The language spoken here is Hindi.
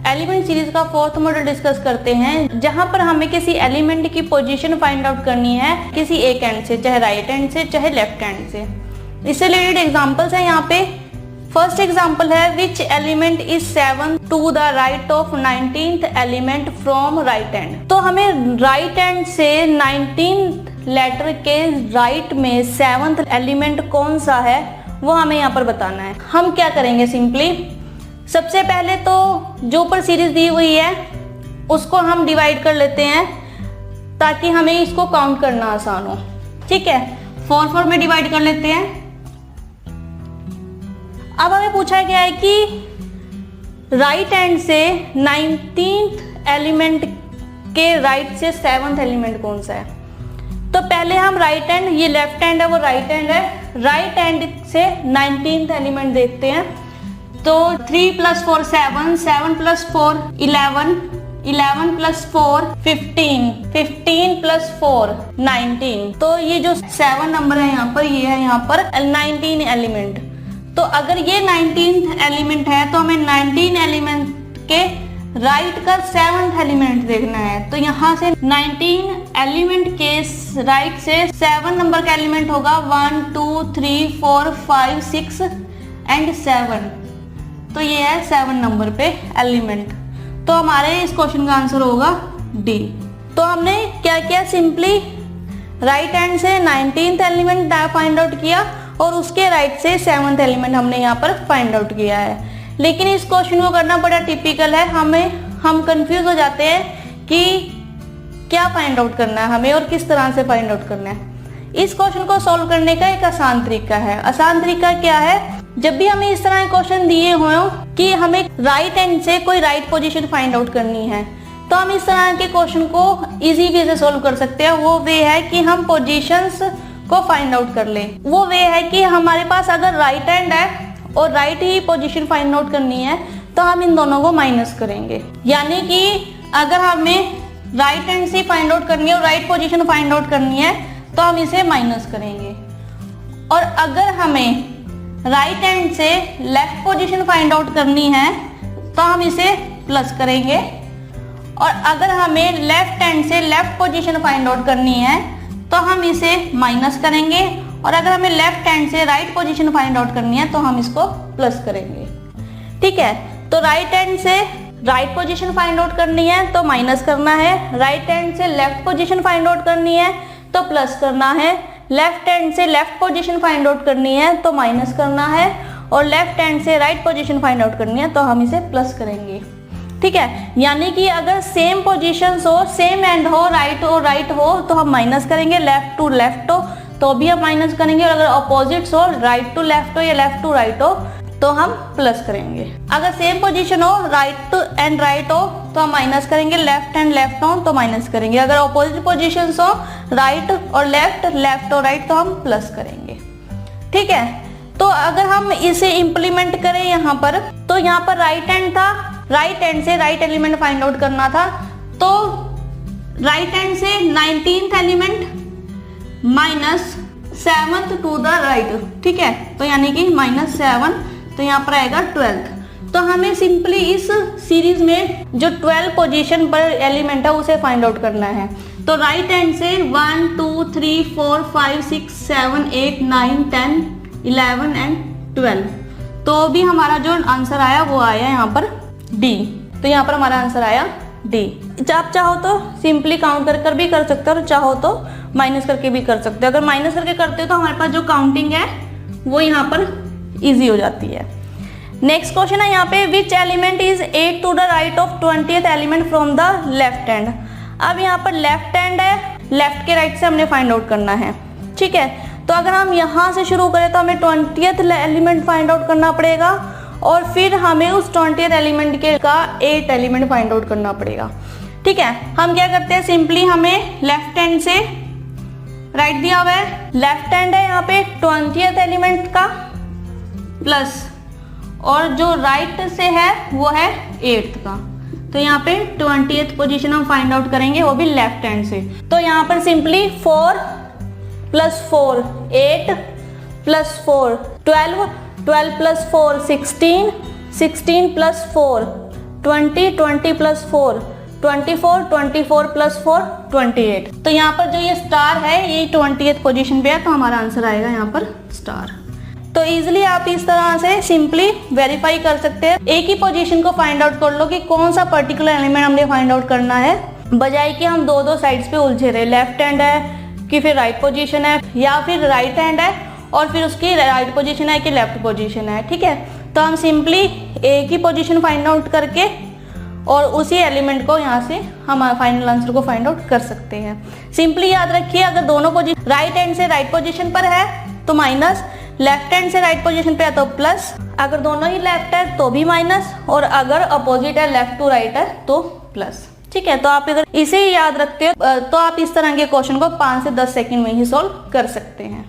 एलिमेंट सीरीज का फोर्थ मॉडल डिस्कस करते हैं, जहां पर हमें किसी एलिमेंट की पोजीशन फाइंड आउट करनी है किसी एक एंड से, चाहे राइट हैंड से चाहे लेफ्ट हैंड से। इससे रिलेटेड एग्जांपल्स हैं यहाँ पे। फर्स्ट एग्जांपल है which element is 7 to the right of 19th element from right hand. तो हमें राइट हैंड से 19th लेटर के राइट में 7th एलिमेंट कौन सा है वो हमें यहाँ पर बताना है। हम क्या करेंगे, सिंपली सबसे पहले तो जो ऊपर सीरीज दी हुई है उसको हम डिवाइड कर लेते हैं ताकि हमें इसको काउंट करना आसान हो। ठीक है, 4 में डिवाइड कर लेते हैं। अब हमें पूछा गया है कि राइट हैंड से 19th एलिमेंट के राइट से 7th एलिमेंट कौन सा है। तो पहले हम राइट हैंड, ये लेफ्ट हैंड है वो राइट हैंड है, राइट हैंड से 19th एलिमेंट देखते हैं। तो 3 + 4 7, 7 + 4 11, 11 + 4 15, 15 + 4 19। तो ये जो 7 नंबर है यहाँ पर, ये है यहाँ पर 19 एलिमेंट। तो अगर ये 19th एलिमेंट है तो हमें 19 एलिमेंट के राइट का 7th एलिमेंट देखना है। तो यहाँ से 19 एलिमेंट के राइट से 7 नंबर का एलिमेंट होगा 1 2 3 4 5 6 एंड 7। तो ये है 7 नंबर पे एलिमेंट। तो हमारे इस क्वेश्चन का आंसर होगा डी। तो हमने क्या किया, सिंपली राइट हैंड से 19th एलिमेंट फाइंड आउट किया और उसके राइट से 7th एलिमेंट हमने यहाँ पर फाइंड आउट किया है। लेकिन इस क्वेश्चन को करना बड़ा टिपिकल है, हम कंफ्यूज हो जाते हैं कि क्या फाइंड आउट करना है हमें और किस तरह से फाइंड आउट करना है। इस क्वेश्चन को सॉल्व करने का एक आसान तरीका है। आसान तरीका क्या है, जब भी हमें इस तरह के क्वेश्चन दिए हों कि हमें राइट हैंड से कोई राइट पोजीशन फाइंड आउट करनी है, तो हम इस तरह के क्वेश्चन को इजी वे से सॉल्व कर सकते हैं। वो वे है कि हम पोजीशंस को फाइंड आउट कर लें। वो वे है कि हमारे पास अगर राइट हैंड है और राइट ही पोजीशन फाइंड आउट करनी है तो हम इन दोनों को माइनस करेंगे। यानी कि अगर हमें राइट हैंड से फाइंड आउट करनी है और राइट पोजीशन फाइंड आउट करनी है तो हम इसे माइनस करेंगे, और अगर हमें राइट हैंड से लेफ्ट पोजीशन फाइंड आउट करनी है तो हम इसे प्लस करेंगे, और अगर हमें लेफ्ट हैंड से लेफ्ट पोजीशन फाइंड आउट करनी है तो हम इसे माइनस करेंगे, और अगर हमें लेफ्ट हैंड से राइट पोजीशन फाइंड आउट करनी है तो हम इसको प्लस करेंगे। ठीक है, तो राइट हैंड से राइट पोजीशन फाइंड आउट करनी है तो माइनस करना है, राइट हैंड से लेफ्ट पोजीशन फाइंड आउट करनी है तो प्लस करना है, लेफ्ट हैंड से लेफ्ट पोजीशन फाइंड आउट करनी है तो माइनस करना है, और लेफ्ट हैंड से राइट पोजीशन फाइंड आउट करनी है तो हम इसे प्लस करेंगे। ठीक है, यानी कि अगर सेम पोजीशंस हो, सेम एंड हो राइट हो तो हम माइनस करेंगे, लेफ्ट टू लेफ्ट हो तो भी हम माइनस करेंगे, और अगर अपोजिट्स हो, राइट टू लेफ्ट हो या लेफ्ट टू राइट हो तो हम प्लस करेंगे। अगर सेम पोजीशन हो, राइट एंड राइट हो तो हम माइनस करेंगे, लेफ्ट एंड लेफ्ट हो तो माइनस करेंगे, अगर अपोजिट पोजीशंस हो, राइट और लेफ्ट, लेफ्ट और राइट तो हम प्लस करेंगे। ठीक है, तो अगर हम इसे इंप्लीमेंट करें यहाँ पर, तो यहाँ पर राइट हैंड था, राइट हैंड से राइट एलिमेंट फाइंड आउट करना था, तो राइट हैंड से 19th element minus 7th to the right. ठीक है, तो यानी कि -7, तो यहाँ पर आएगा 12th। तो हमें सिंपली इस सीरीज में जो 12 पोजीशन पर एलिमेंट है उसे फाइंड आउट करना है। तो राइट हैंड से 1 2 3 4 5 6 7 8 9 10 11 एंड 12। तो भी हमारा जो आंसर आया वो आया यहाँ पर डी। तो यहाँ पर हमारा आंसर आया डी। आप चाहो तो सिंपली काउंट कर भी कर सकते हो और चाहो तो माइनस करके भी कर सकते हो। अगर माइनस करके करते हो तो हमारे पास जो काउंटिंग है वो यहाँ पर इजी हो जाती है। नेक्स्ट क्वेश्चन है यहाँ पे, which element is 8 to the right of 20th element from the left hand. अब यहाँ पर लेफ्ट हैंड है, लेफ्ट के राइट से हमने फाइंड आउट करना है। ठीक है, तो अगर हम यहाँ से शुरू करें तो हमें 20th एलिमेंट फाइंड आउट करना पड़ेगा, और फिर हमें उस 20th एलिमेंट के का 8 एलिमेंट फाइंड आउट करना पड़ेगा। ठीक है, हम क्या करते हैं, सिंपली हमें लेफ्ट हैंड से राइट दिया हुआ है, लेफ्ट हैंड है यहाँ पे 20th एलिमेंट का प्लस, और जो राइट से है वो है 8th का। तो यहाँ पे 20th पोजीशन हम फाइंड आउट करेंगे, वो भी लेफ्ट हैंड से। तो यहाँ पर सिंपली 4 + 4 8 + 4 12, 12 + 4 16, 16 + 4 20, 20 प्लस 4 24, 24 प्लस 4 28। तो यहाँ पर जो ये स्टार है ये 28th पोजीशन पे है, तो हमारा आंसर आएगा यहाँ पर स्टार। तो इजीली आप इस तरह से सिंपली वेरीफाई कर सकते हैं। एक ही पोजीशन को फाइंड आउट कर लो कि कौन सा पर्टिकुलर एलिमेंट हमने फाइंड आउट करना है, बजाय कि हम दो दो साइड्स पे उलझे रहे, लेफ्ट हैंड है कि फिर राइट पोजीशन है, या फिर राइट हैंड है और फिर उसकी राइट पोजीशन है कि लेफ्ट पोजीशन है। ठीक है, तो हम सिंपली एक ही पोजीशन फाइंड आउट करके और उसी एलिमेंट को यहाँ से हम फाइनल आंसर को फाइंड आउट कर सकते हैं। सिंपली याद रखिए, अगर दोनों पोजीशन राइट हैंड से राइट पोजीशन पर है तो माइनस, लेफ्ट हैंड से राइट पोजीशन पे है तो प्लस, अगर दोनों ही लेफ्ट है तो भी माइनस, और अगर अपोजिट है लेफ्ट टू राइट है तो प्लस। ठीक है, तो आप अगर इसे याद रखते हो तो आप इस तरह के क्वेश्चन को 5 से 10 सेकंड में ही सॉल्व कर सकते हैं।